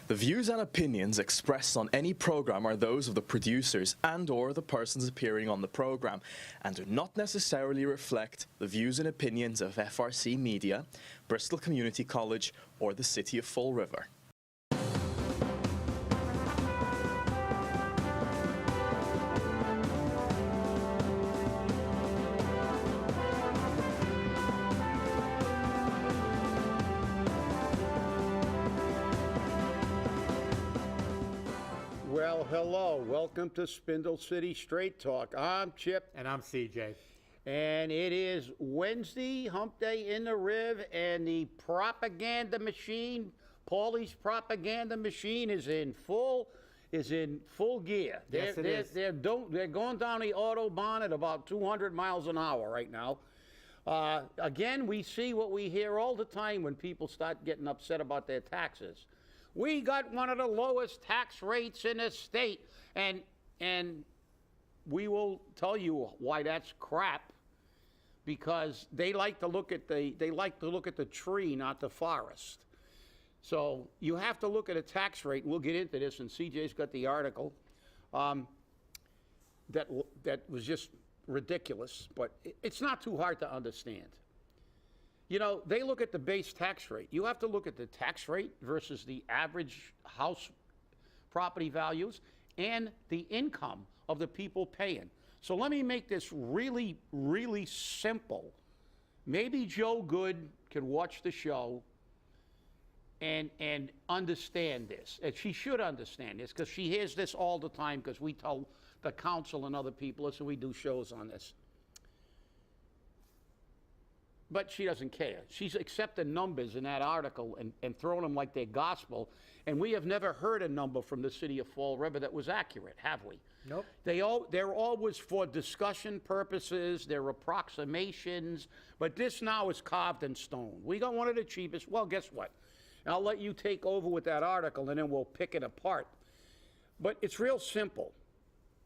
The views and opinions expressed on any program are those of the producers and/or the persons appearing on the program and do not necessarily reflect the views and opinions of FRC Media, Bristol Community College, or the City of Fall River. Well, hello. Welcome to Spindle City Straight Talk. I'm Chip. And I'm CJ. And it is Wednesday, hump day in the Riv, and the propaganda machine, Paulie's propaganda machine is in full gear. Yes, it is. They're going down the Autobahn at about 200 miles an hour right now. Again, we see what we hear all the time when people start getting upset about their taxes. We got one of the lowest tax rates in the state, and we will tell you why that's crap, because they like to look at the tree, not the forest. So you have to look at a tax rate. We'll get into this, and CJ's got the article that was just ridiculous, but it's not too hard to understand. You know, they look at the base tax rate. You have to look at the tax rate versus the average house property values and the income of the people paying. So let me make this really, really simple. Maybe Joe Good can watch the show and understand this. And she should understand this because she hears this all the time because we tell the council and other people, listen, we do shows on this. But she doesn't care. She's accepting numbers in that article and throwing them like they're gospel. And we have never heard a number from the city of Fall River that was accurate, have we? Nope. They're always for discussion purposes. They're approximations. But this now is carved in stone. We got one of the cheapest. Well, guess what? I'll let you take over with that article, and then we'll pick it apart. But it's real simple.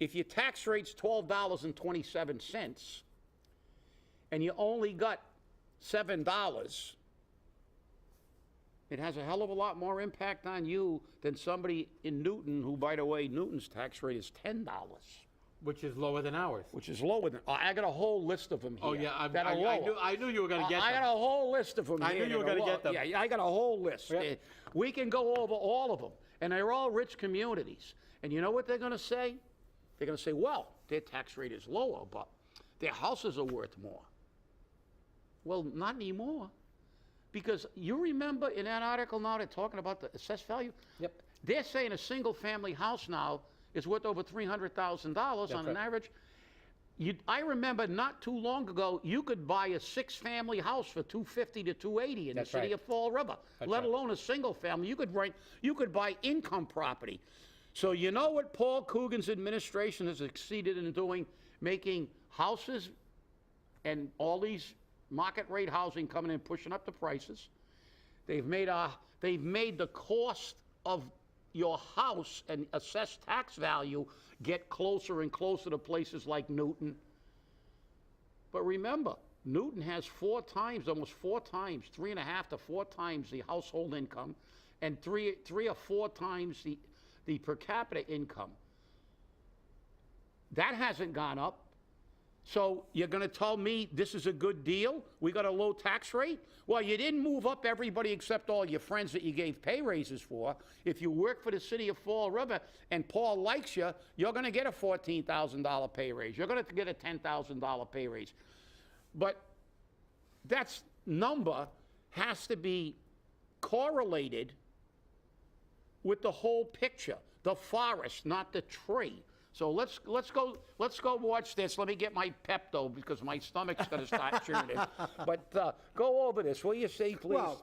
If your tax rate's $12.27, and you only got $7, it has a hell of a lot more impact on you than somebody in Newton, who, by the way, Newton's tax rate is $10. Which is lower than ours. Which is lower than, I got a whole list of them here. Oh, yeah, I knew you were going to get them. I got a whole list of them here. I knew you were going to get them. Yeah, I got a whole list. Yep. We can go over all of them, and they're all rich communities. And you know what they're going to say? They're going to say, well, their tax rate is lower, but their houses are worth more. Well, not anymore, because you remember in that article now they're talking about the assessed value? Yep. They're saying a single-family house now is worth over $300,000 on an average. I remember not too long ago, you could buy a six-family house for $250 to $280 in the city of Fall River, let alone a single-family. You could buy income property. So you know what Paul Coogan's administration has succeeded in doing, making houses and all these market rate housing coming in, pushing up the prices. They've made the cost of your house and assessed tax value get closer and closer to places like Newton. But remember, Newton has almost four times, 3.5 to 4 times the household income, and three or four times the per capita income. That hasn't gone up. So you're going to tell me this is a good deal? We got a low tax rate? Well, you didn't move up everybody except all your friends that you gave pay raises for. If you work for the city of Fall River and Paul likes you, you're going to get a $14,000 pay raise. You're going to get a $10,000 pay raise. But that number has to be correlated with the whole picture, the forest, not the tree. So let's go watch this. Let me get my Pepto because my stomach's going to start churning. But go over this, will you say, please? Well,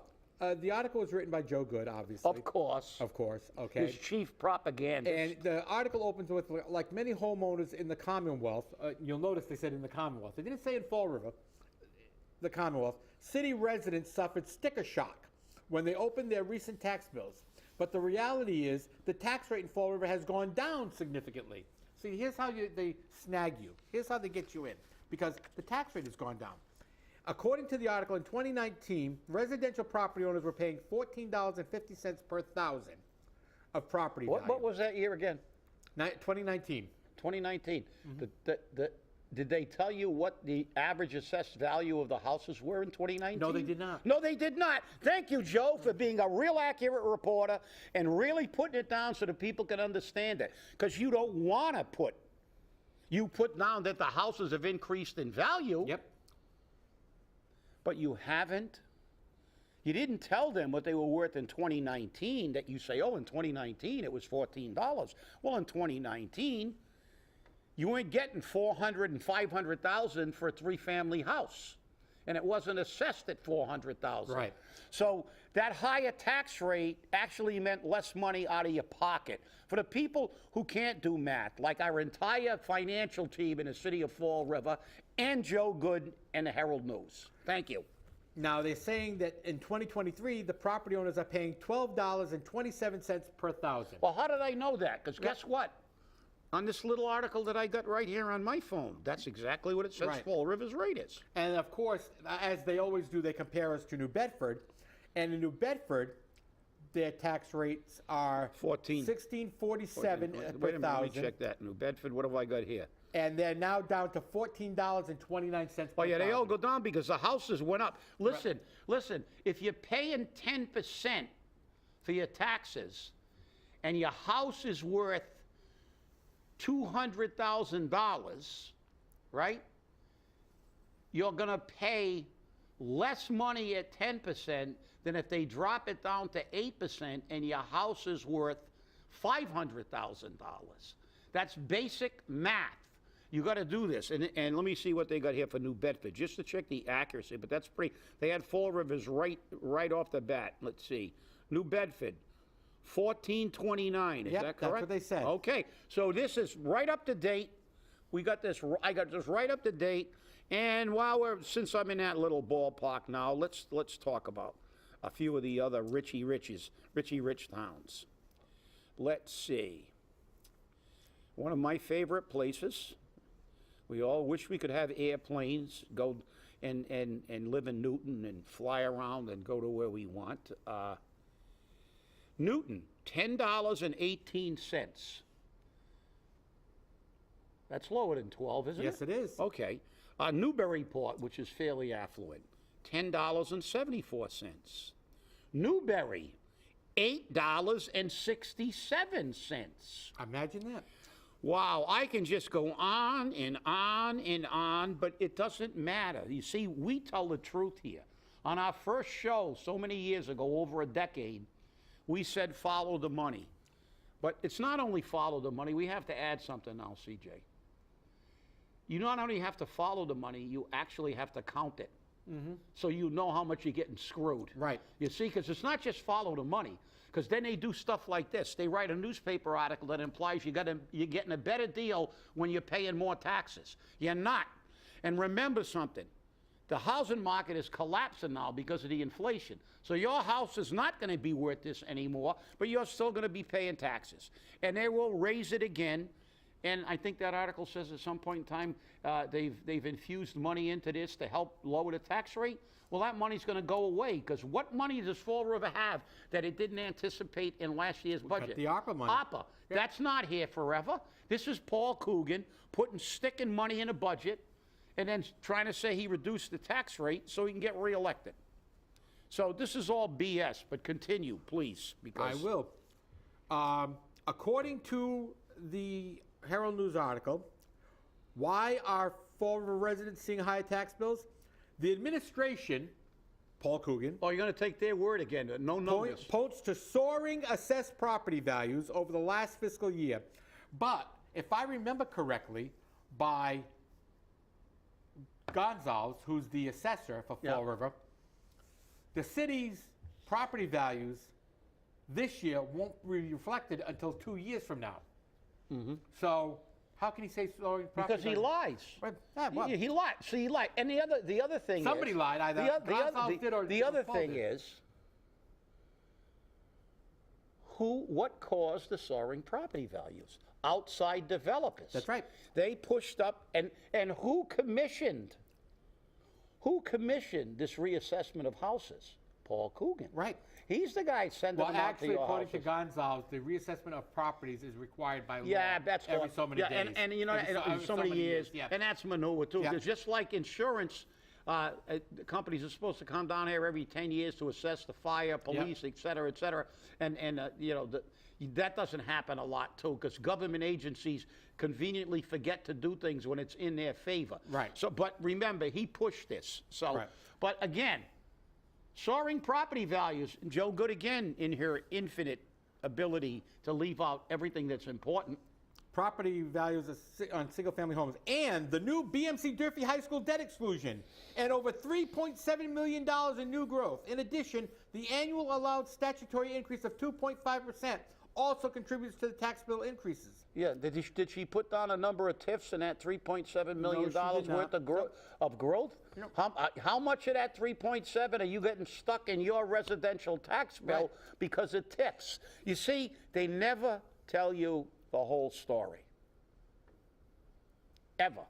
the article was written by Joe Good, obviously. Of course. Of course, okay. His chief propagandist. And the article opens with, like many homeowners in the Commonwealth, you'll notice they said in the Commonwealth. They didn't say in Fall River, the Commonwealth. City residents suffered sticker shock when they opened their recent tax bills. But the reality is the tax rate in Fall River has gone down significantly. See, here's how they snag you. Here's how they get you in, because the tax rate has gone down. According to the article, in 2019, residential property owners were paying $14.50 per thousand, of property What value. was that year again? 2019. 2019. Did they tell you what the average assessed value of the houses were in 2019? No, they did not. No, they did not. Thank you, Joe, for being a real accurate reporter and really putting it down so that people can understand it. Because you don't want to put. You put down that the houses have increased in value. Yep. But you haven't. You didn't tell them what they were worth in 2019, that you say, oh, in 2019 it was $14. Well, in 2019, you weren't getting $400,000 and $500,000 for a three-family house, and it wasn't assessed at $400,000. Right. So that higher tax rate actually meant less money out of your pocket. For the people who can't do math, like our entire financial team in the city of Fall River, and Joe Good and the Herald News. Thank you. Now, they're saying that in 2023, the property owners are paying $12.27 per thousand. Well, how did I know that? Because guess what? On this little article that I got right here on my phone, that's exactly what it says Right. Fall River's rate is. And of course, as they always do, they compare us to New Bedford. And in New Bedford, their tax rates are 1647 Wait per a minute, let me thousand. check that. New Bedford, what have I got here? And they're now down to $14.29 per Oh, yeah, they all thousand. go down because the houses went up. Listen, if you're paying 10% for your taxes and your house is worth $200,000, right? You're going to pay less money at 10% than if they drop it down to 8% and your house is worth $500,000. That's basic math. You got to do this. And let me see what they got here for New Bedford, just to check the accuracy. But that's pretty. They had Fall Rivers right off the bat. Let's see. New Bedford, 1429. Is Yep, that correct? that's what they said. Okay. So this is right up to date. We got this. I got this right up to date. And since I'm in that little ballpark now, let's talk about a few of the other Richie Rich towns. Let's see. One of my favorite places. We all wish we could have airplanes, go and live in Newton and fly around and go to where we want. Newton, $10.18. That's lower than 12, isn't it? Yes, it is. Okay. Newburyport, which is fairly affluent, $10.74. Newberry, $8.67. Imagine that. Wow, I can just go on and on and on, but it doesn't matter. You see, we tell the truth here. On our first show so many years ago, over a decade, we said follow the money. But it's not only follow the money, we have to add something now, CJ. You not only have to follow the money, you actually have to count it. So you know how much you're getting screwed. Right. You see, because it's not just follow the money, because then they do stuff like this. They write a newspaper article that implies you're getting a better deal when you're paying more taxes. You're not. And remember something. The housing market is collapsing now because of the inflation. So your house is not going to be worth this anymore, but you're still going to be paying taxes. And they will raise it again. And I think that article says at some point in time they've infused money into this to help lower the tax rate. Well, that money's going to go away because what money does Fall River have that it didn't anticipate in last year's budget? the ARPA money. ARPA. Yeah. That's not here forever. This is Paul Coogan sticking money in a budget and then trying to say he reduced the tax rate so he can get reelected. So this is all BS, but continue, please. Because I will. According to the Herald News article, why are Fall River residents seeing higher tax bills? The administration, Paul Coogan, Oh, you're going to take their word again. No notice. points to soaring assessed property values over the last fiscal year. But if I remember correctly, by Gonzalez, who's the assessor for Fall River, the city's property values this year won't be reflected until 2 years from now. So how can he say soaring property Because he values? lies. Right. Yeah, well, He lied. See, he lied. And the other thing somebody is, lied, either Gonzalez did or the other Paul thing did. is, what caused the soaring property values? Outside developers. That's right. They pushed up, and who commissioned this reassessment of houses? Paul Coogan. Right. He's the guy sending Well, them out to actually, your according to houses. Gonzalez, the reassessment of properties is required by law. Yeah, that's every all. so many yeah, days. and you know, Every so many years, Yeah. and that's manure too. Yeah. Because just like insurance, the companies are supposed to come down here every 10 years to assess the fire, police, et cetera, and you know, that doesn't happen a lot too, because government agencies conveniently forget to do things when it's in their favor. Right. So, but remember, he pushed this. So, Right. but again, soaring property values. Joe Good again in her infinite ability to leave out everything that's important. Property values on single-family homes, and the new BMC Durfee High School debt exclusion, and over $3.7 million in new growth. In addition, the annual allowed statutory increase of 2.5% also contributes to the tax bill increases. Yeah, did she put down a number of TIFs in that $3.7 million No, she did worth not. of growth? How much of that 3.7 are you getting stuck in your residential tax bill Right. because of TIFs? You see, they never tell you the whole story. Ever.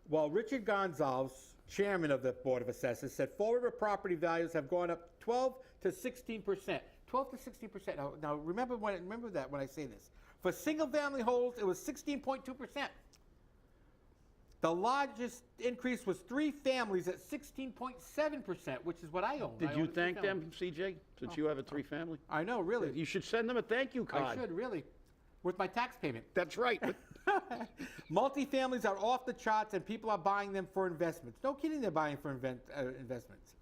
Well, Richard Gonzalez, chairman of the Board of Assessors, said Fall River property values have gone up 12 to 16%. 12 to 16%. Now remember that when I say this. For single-family homes, it was 16.2%. The largest increase was 3 families at 16.7%, which is what I own. Did I you own a thank three-family. them, CJ, since you have a 3-family? I know, really. You should send them a thank you card. I should, really. With my tax payment. That's right. Multifamilies are off the charts, and people are buying them for investments. No kidding, they're buying for investments.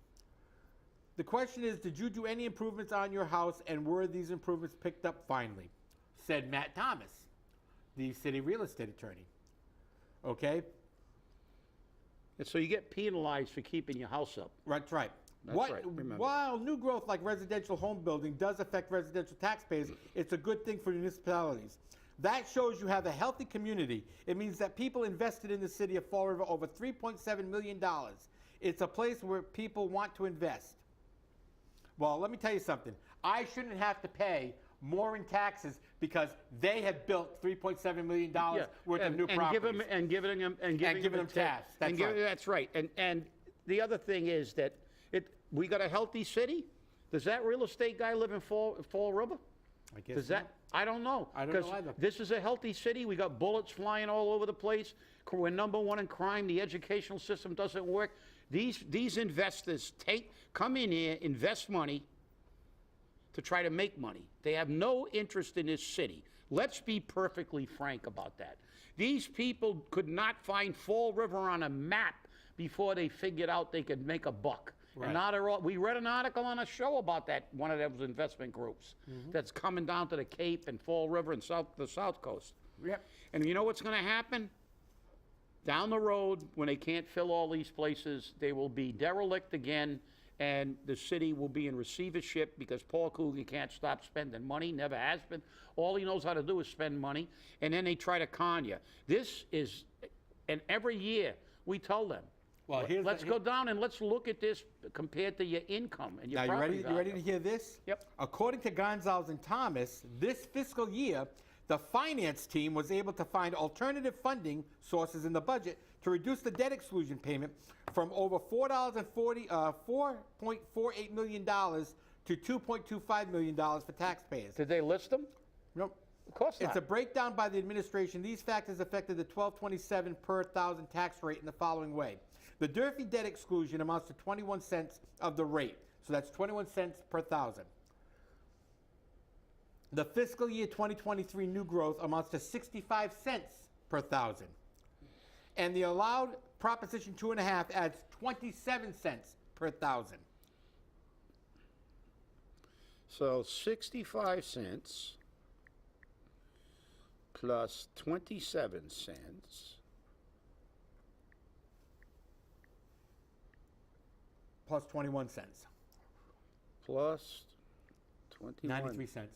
The question is, did you do any improvements on your house, and were these improvements picked up finally? Said Matt Thomas, the city real estate attorney. Okay? And so you get penalized for keeping your house up. That's right. That's right, remember. While new growth like residential home building does affect residential taxpayers, it's a good thing for municipalities. That shows you have a healthy community. It means that people invested in the city of Fall River over $3.7 million. It's a place where people want to invest. Well, let me tell you something. I shouldn't have to pay more in taxes because they have built $3.7 million worth of new properties. Giving them tax. That's right. That's right. And the other thing is that we got a healthy city. Does that real estate guy live in Fall River? I guess Does that? I don't know. I don't know either. This is a healthy city. We got bullets flying all over the place. We're #1 in crime. The educational system doesn't work. These investors come in here, invest money to try to make money. They have no interest in this city. Let's be perfectly frank about that. These people could not find Fall River on a map before they figured out they could make a buck. Right. And now they're all, we read an article on a show about that, one of those investment groups that's coming down to the Cape and Fall River and the South Coast. Yep. And you know what's going to happen? Down the road, when they can't fill all these places, they will be derelict again, and the city will be in receivership because Paul Coogan can't stop spending money, never has been. All he knows how to do is spend money, and then they try to con you. This is, and every year we tell them, Well, let's go down and let's look at this compared to your income and your Now, property you value. ready to hear this? Yep. According to Gonzalez and Thomas, this fiscal year, the finance team was able to find alternative funding sources in the budget to reduce the debt exclusion payment from over $4.48 million to $2.25 million for taxpayers. Did they list them? Nope. Of course not. It's a breakdown by the administration. These factors affected the $12.27 per thousand tax rate in the following way. The Durfee debt exclusion amounts to 21 cents of the rate. So that's 21 cents per thousand. The fiscal year 2023 new growth amounts to 65 cents per thousand. And the allowed Proposition 2.5 adds 27 cents per thousand. So 65 cents plus 27 cents Plus 21 cents. plus 21 93 cents.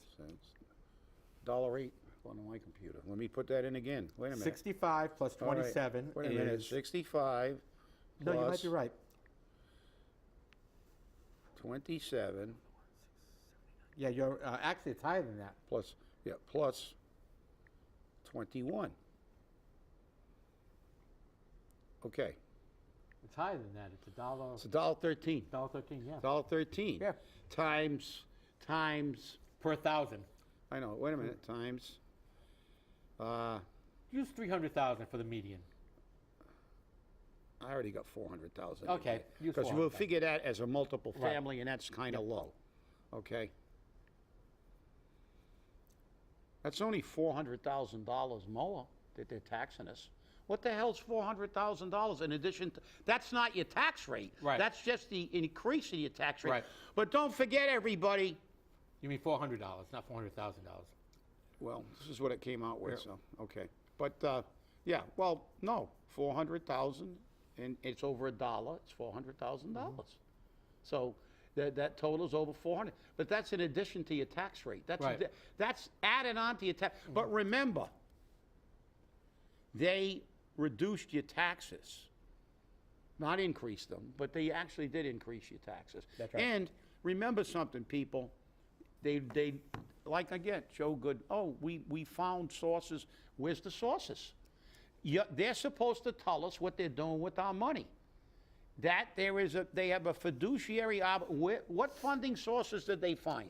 $1.08 on my computer. Let me put that in again. Wait a minute. 65 plus All right. 27 Wait a minute. is... 65 No, you might plus be right. 27 Yeah, you're actually it's higher than that. plus 21. Okay. It's higher than that. It's $1. It's $1.13. $1.13, yeah. $1.13. Yeah. Times, Per 1,000. I know, wait a minute, times, Use 300,000 for the median. I already got 400,000. Okay, use Because we'll 400,000. figure that as a multiple Right. family, and that's kind of low, okay? That's only $400,000 more that they're taxing us. What the hell's $400,000 in addition to, that's not your tax rate. Right. That's just the increase in your tax rate. Right. But don't forget, everybody, You mean $400, not $400,000. well, this is what it came out with, so, okay. But, yeah, well, no, 400,000, and it's over $1, it's $400,000. So that totals over 400. But that's in addition to your tax rate. Right. That's added on to your tax. But remember, they reduced your taxes, not increased them, but they actually did increase your taxes. That's right. And remember something, people. They like, again, Joe Good, oh, we found sources. Where's the sources? Yeah, they're supposed to tell us what they're doing with our money. That they have a fiduciary, what funding sources did they find?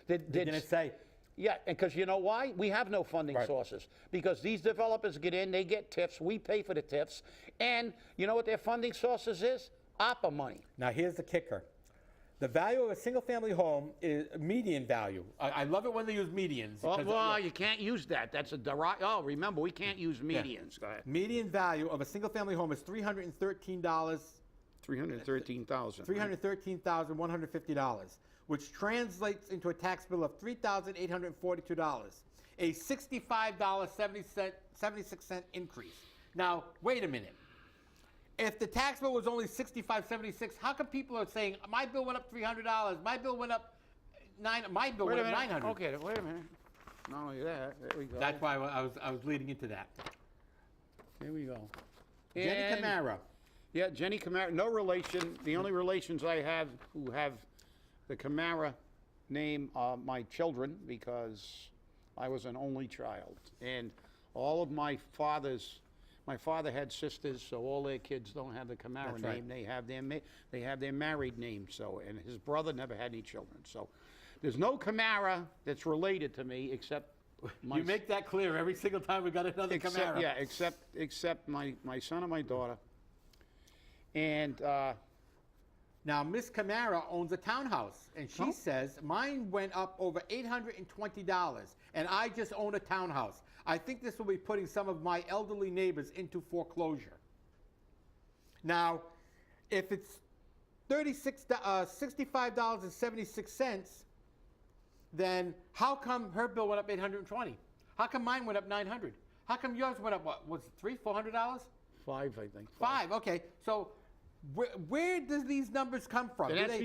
They're going to say, Yeah, because you know why? We have no funding Right. sources. Because these developers get in, they get TIFs, we pay for the TIFs, and you know what their funding sources is? ARPA money. now here's the kicker. The value of a single-family home is median value. I love it when they use medians. Well, because, you can't use that. That's a remember, we can't use medians. Go ahead. median value of a single-family home is $313. $313,000. which translates into a tax bill of $3,842, a $65.76 increase. Now, wait a minute. If the tax bill was only $65.76, how come people are saying my bill went up $300? My bill went up my bill Wait went a up minute. $900. Okay, wait a minute. Not only that, there we go. That's why I was leading into that. There we go. Jenny And- Camara. Yeah, Jenny Camara, no relation. The only relations I have who have the Camara name are my children, because I was an only child. And all of my father had sisters, so all their kids don't have the Camara That's name. right. They have their married name, so, and his brother never had any children. So there's no Camara that's related to me except my You make that clear every single time we got another Camara. Yeah, except my son and my daughter. And Now, Miss Camara owns a townhouse, and she says, mine went up over $820, and I just own a townhouse. I think this will be putting some of my elderly neighbors into foreclosure. Now, if it's $65.76, then how come her bill went up $820? How come mine went up $900? How come yours went up, what, was it $400? five, I think. Five, okay. So where does these numbers come from? And Do that's they-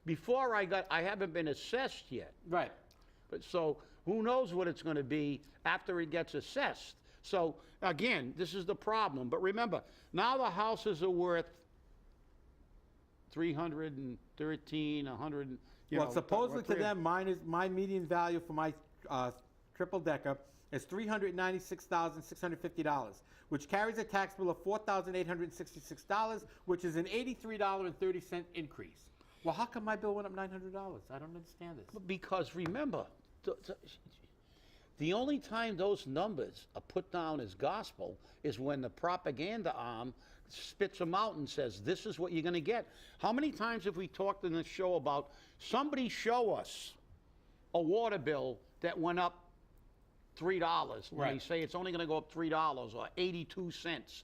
before I haven't been assessed yet. Right. But so who knows what it's going to be after it gets assessed. So again, this is the problem. But remember, now the houses are worth 313, 100. Well, supposedly to them, my median value for my triple decker is $396,650, which carries a tax bill of $4,866, which is an $83.30 increase. Well, how come my bill went up $900? I don't understand this. Because remember, the only time those numbers are put down as gospel is when the propaganda arm spits them out and says, this is what you're going to get. How many times have we talked in this show about somebody show us a water bill that went up $3 when they Right. say it's only going to go up $3 or 82 cents?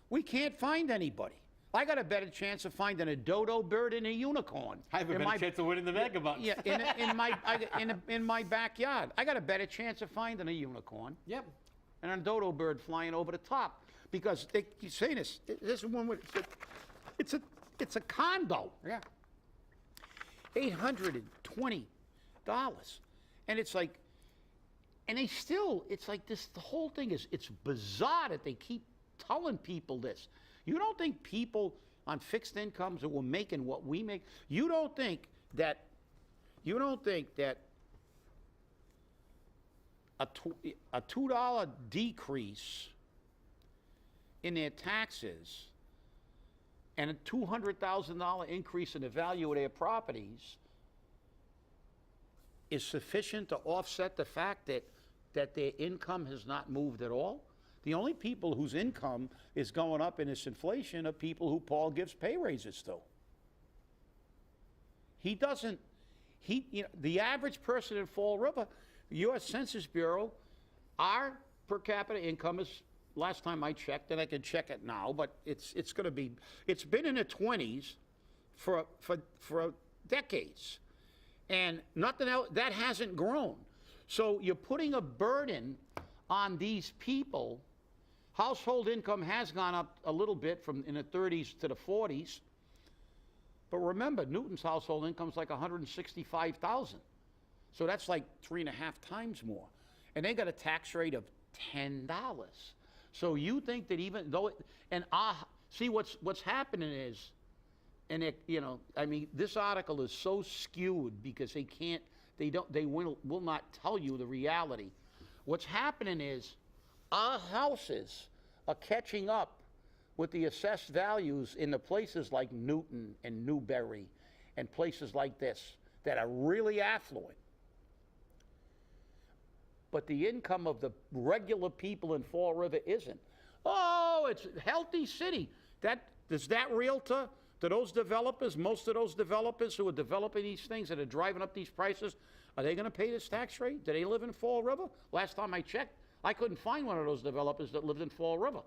We can't find anybody. I got a better chance of finding a dodo bird and a unicorn. I have a better chance of winning the mega bucks. Yeah, in my backyard. I got a better chance of finding a unicorn Yep. and a dodo bird flying over the top, because they you say this is one with it's a condo, Yeah. $820, and it's like, and they still, it's like this. The whole thing is, it's bizarre that they keep telling people this. You don't think people on fixed incomes that were making what we make? You don't think that a $2 decrease in their taxes and a $200,000 increase in the value of their properties is sufficient to offset the fact that their income has not moved at all. The only people whose income is going up in this inflation are people who Paul gives pay raises to. He doesn't, the average person in Fall River, U.S. Census Bureau, our per capita income is, last time I checked, and I can check it now, but it's going to be, it's been in the 20s for decades. And nothing else, that hasn't grown. So you're putting a burden on these people. Household income has gone up a little bit from in the 30s to the 40s. But remember, Newton's household income is like $165,000. So that's like 3.5 times more. And they got a tax rate of $10. So you think that even though see what's happening is, and it, I mean, this article is so skewed because they will not tell you the reality. What's happening is our houses are catching up with the assessed values in the places like Newton and Newberry and places like this that are really affluent. But the income of the regular people in Fall River isn't. Oh, it's a healthy city. Is that real to those developers? Most of those developers who are developing these things that are driving up these prices, are they going to pay this tax rate? Do they live in Fall River? Last time I checked, I couldn't find one of those developers that lived in Fall River.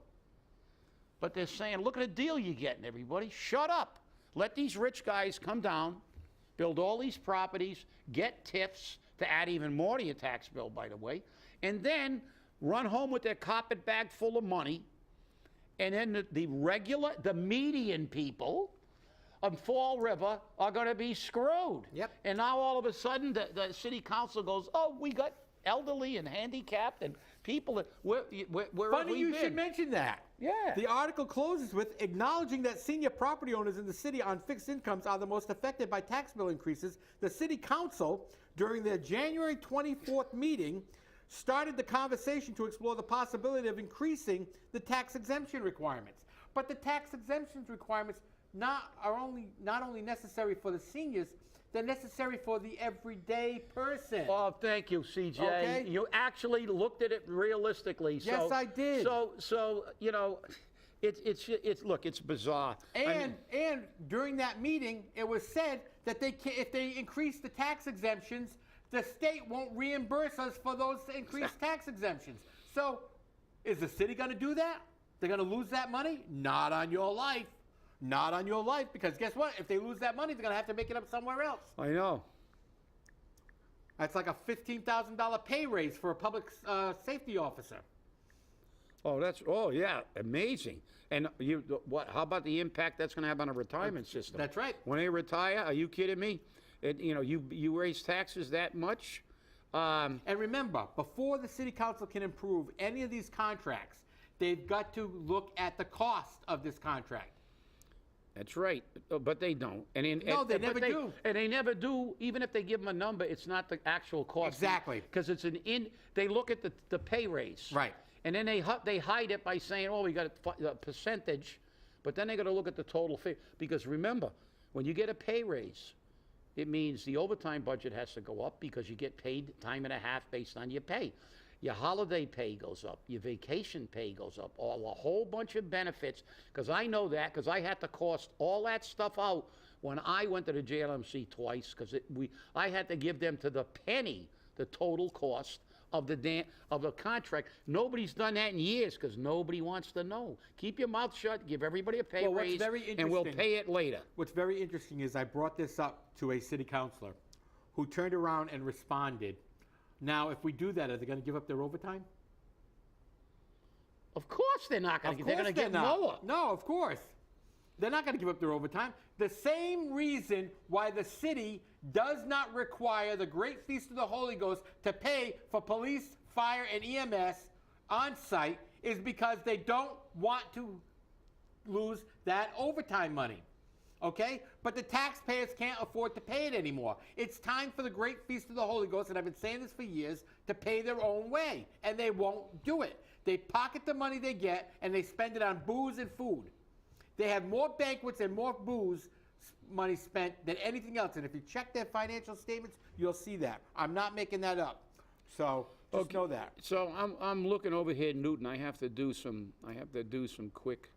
But they're saying, look at the deal you're getting, everybody. Shut up. Let these rich guys come down, build all these properties, get TIFs to add even more to your tax bill, by the way, and then run home with their carpet bag full of money. And then the median people of Fall River are going to be screwed. Yep. And now all of a sudden the city council goes, oh, we got elderly and handicapped and people that where Funny you should mention that. Yeah. The article closes with acknowledging that senior property owners in the city on fixed incomes are the most affected by tax bill increases. The city council, during their January 24th meeting, started the conversation to explore the possibility of increasing the tax exemption requirements. But the tax exemptions requirements not only necessary for the seniors, they're necessary for the everyday person. Oh, thank you, CJ. Okay. You actually looked at it realistically. Yes, I did. So it's bizarre. And during that meeting, it was said that if they increase the tax exemptions, the state won't reimburse us for those increased tax exemptions. So, is the city going to do that? They're going to lose that money? Not on your life. Not on your life, because guess what? If they lose that money, they're going to have to make it up somewhere else. I know. That's like a $15,000 pay raise for a public safety officer. Oh, yeah, amazing. And how about the impact that's going to have on a retirement system? That's right. When they retire, are you kidding me? You raise taxes that much? And remember, before the city council can approve any of these contracts, they've got to look at the cost of this contract. That's right, but they don't. They never do. And they never do, even if they give them a number, it's not the actual cost. Exactly. Because they look at the pay raise. Right. And then they hide it by saying, oh, we got a percentage, but then they got to look at the total fee. Because remember, when you get a pay raise, it means the overtime budget has to go up because you get paid time and a half based on your pay. Your holiday pay goes up, your vacation pay goes up, a whole bunch of benefits, because I know that, because I had to cost all that stuff out when I went to the JLMC twice, because I had to give them to the penny the total cost of the contract. Nobody's done that in years, because nobody wants to know. Keep your mouth shut, give everybody a pay raise, and we'll pay it later. What's very interesting is I brought this up to a city councilor who turned around and responded. Now, if we do that, are they going to give up their overtime? Of course they're not going to. They're going to get more. No, of course. They're not going to give up their overtime. The same reason why the city does not require the Great Feast of the Holy Ghost to pay for police, fire, and EMS on site is because they don't want to lose that overtime money. Okay? But the taxpayers can't afford to pay it anymore. It's time for the Great Feast of the Holy Ghost, and I've been saying this for years, to pay their own way. And they won't do it. They pocket the money they get, and they spend it on booze and food. They have more banquets and more booze money spent than anything else. And if you check their financial statements, you'll see that. I'm not making that up. So just know that. So I'm looking over here, Newton. I have to do some quick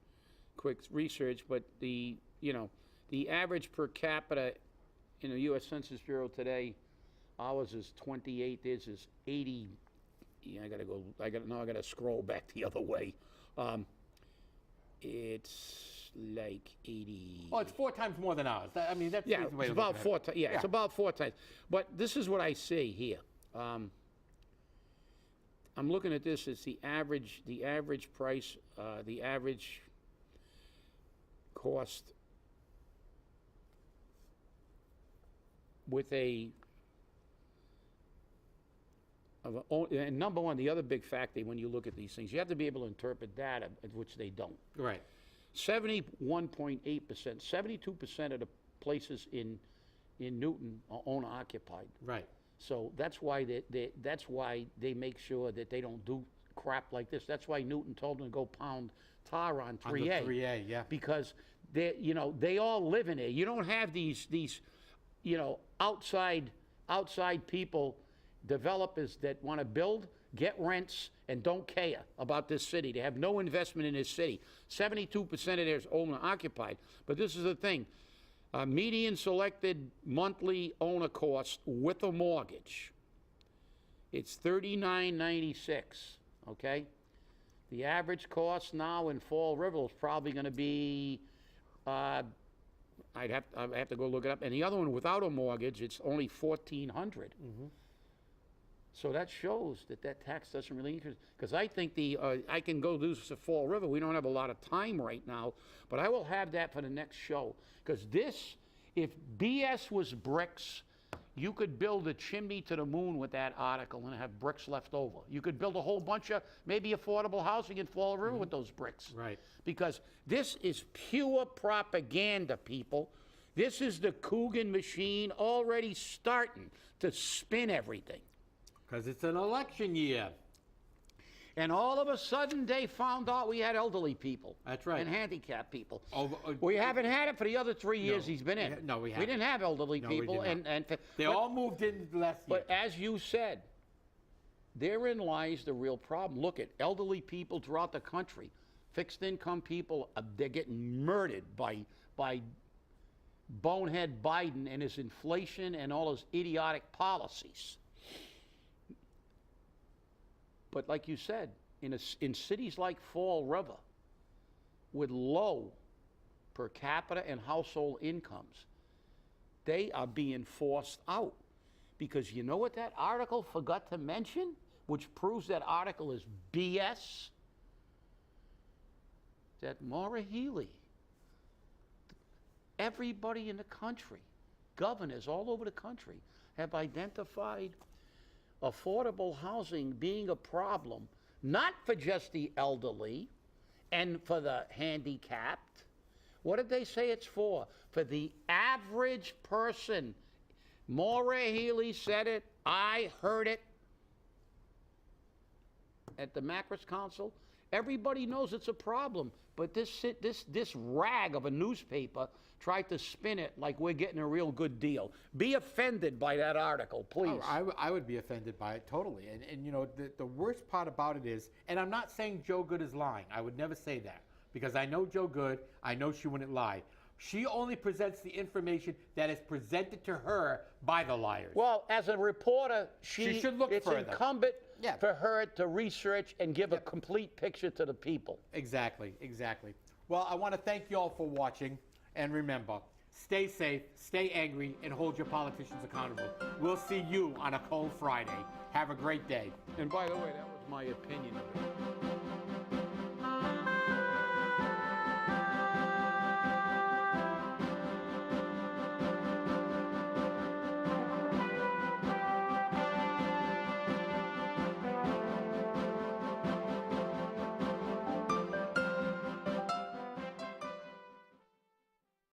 research. But the average per capita in the U.S. Census Bureau today, ours is 28. Theirs is 80. Yeah, I gotta scroll back the other way. It's like 80. Oh, it's 4 times more than ours. I mean, that's Yeah, the way it's to look about at 4 it. times. Yeah, it's about 4 times. But this is what I see here. I'm looking at this. It's the average price, the average cost with and number one, the other big factor when you look at these things, you have to be able to interpret data, which they don't. Right. 71.8%, 72% of the places in Newton are owner occupied. Right. So that's why they make sure that they don't do crap like this. That's why Newton told them to go pound tar on 3A. On the 3A, yeah. Because they all live in there. You don't have these outside people, developers that want to build, get rents, and don't care about this city. They have no investment in this city. 72% of theirs owner occupied. But this is the thing. Median selected monthly owner cost with a mortgage, it's $39.96, okay? The average cost now in Fall River is probably going to be, I have to go look it up. And the other one without a mortgage, it's only $1,400. Mm-hmm. So that shows that tax doesn't really increase. Because I think I can go do this to Fall River. We don't have a lot of time right now, but I will have that for the next show. Because if BS was bricks, you could build a chimney to the moon with that article and have bricks left over. You could build a whole bunch of maybe affordable housing in Fall River with those bricks. Right. Because this is pure propaganda, people. This is the Coogan machine already starting to spin everything. Because it's an election year. And all of a sudden, they found out we had elderly people. That's right. And handicapped people. Oh, we haven't had it for the other 3 years he's been in. No, we haven't. We didn't have elderly people. They all moved in last year. But as you said, therein lies the real problem. Look at elderly people throughout the country. Fixed income people, they're getting murdered by bonehead Biden and his inflation and all his idiotic policies. But like you said, in cities like Fall River, with low per capita and household incomes, they are being forced out. Because you know what that article forgot to mention, which proves that article is BS? That Maura Healey, everybody in the country, governors all over the country, have identified affordable housing being a problem, not for just the elderly and for the handicapped. What did they say it's for? For the average person. Maura Healey said it. I heard it at the Macros Council. Everybody knows it's a problem, but this rag of a newspaper tried to spin it like we're getting a real good deal. Be offended by that article, please. Oh, I would be offended by it totally. And you know, the worst part about it is, and I'm not saying Joe Good is lying. I would never say that, because I know Joe Good. I know she wouldn't lie. She only presents the information that is presented to her by the liars. Well, as a reporter, she should look it's further. Incumbent for her to research and give a complete picture to the people. Exactly, exactly. Well, I want to thank you all for watching. And remember, stay safe, stay angry, and hold your politicians accountable. We'll see you on a cold Friday. Have a great day. And by the way, that was my opinion of it.